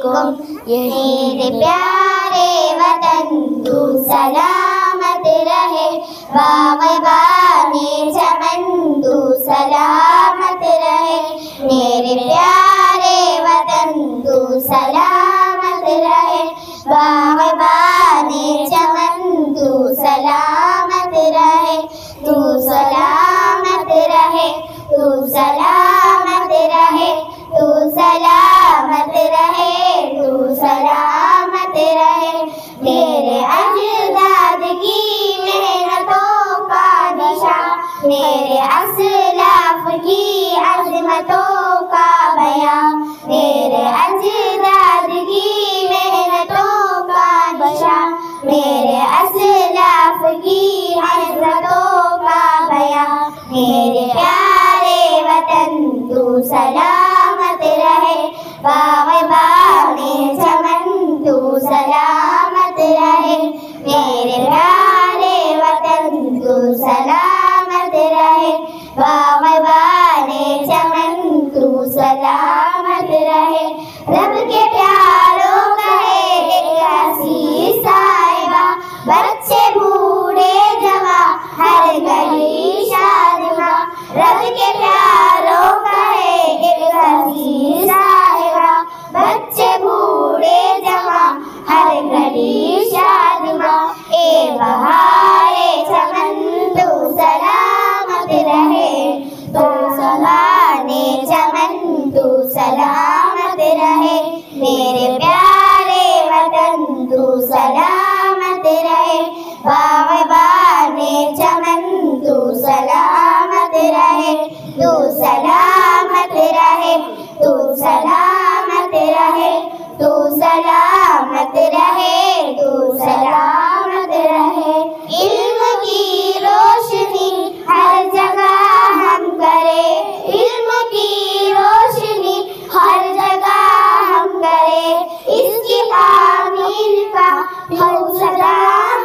अलैकुम। मेरे प्यारे वतन तू सलामत रहे, बाग़बाने चमन तू सलामत रहे। मेरे प्यारे वतन तू सलामत रहे, बाग़बाने चमन तू सलामत रहे। तू सलामत रहे, तू सलामत रहे, तू सलामत रहे, तू सलामत रहे। तेरे अजदाद की मेहनतों का निशान, मेरे असलाफ की अज़मतों का बयान, मेरे अजदाद की मेहनतों का निशान, मेरे असलाफ की अज़मतों का बयान। मेरे प्यारे वतन तू सलामत रहे, बाग़बाने चमन तू सलामत रहे। मेरे प्यारे वतन तू सलामत रहे, बाग़बाने चमन तू सलामत रहे। रब के प्यारों कहे हसी साहिबा, बच्चे बूढ़े जवां हर गली शादिमा। रब के प्यारों कहे हसी साहिबा, बच्चे बूढ़े जवां हर गली शादिमा। ए बहारे चमन तू सलामत रहे, तू सलाने चमन तू सलामत रहे। मेरे प्यारे वतन तू सलामत रहे, बाग़बाने चमन तू सलामत रहे। तू सलामत रहे, तू सलामत रहे, तू सलामत रहे, तू सलामत रहे। इल्म की रोशनी हर जगह हम करे, इल्म की रोशनी हर जगह हम करे। इसकी तामीर का हौसला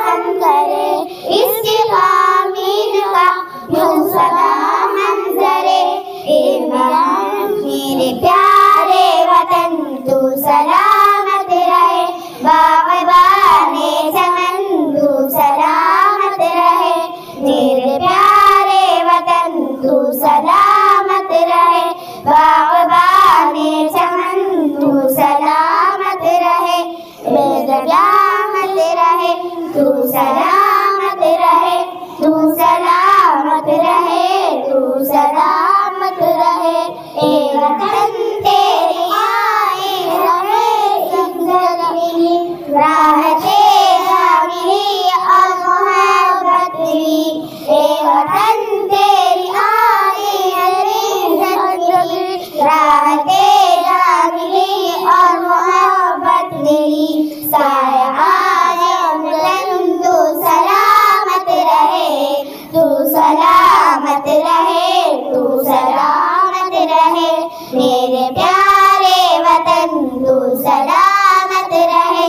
हम करे, इसकी तामीर का हौसला हम करे। मेरे प्यारे वतन तू सलामत रहे, बाग़बाने चमन तू सलामत रहे। मेरे प्यारे वतन तू सलामत रहे, बाग़बाने चमन तू सलामत रहे। मेरे सलामत रहे, तू सलामत रहे, तू सलामत रहे, तू सलामत रहे। ए वतन तेरी आए रहे जिंदगी, राहते जामिली और मोहब्बत भी। ए वतन तेरी आए रहे जिंदगी, राहते जामिली और मोहब्बत भी। साया आए वतन तू सलामत रहे, तू सलामत रहे, तू सलामत रहे। मेरे प्यारे वतन तू सलामत रहे,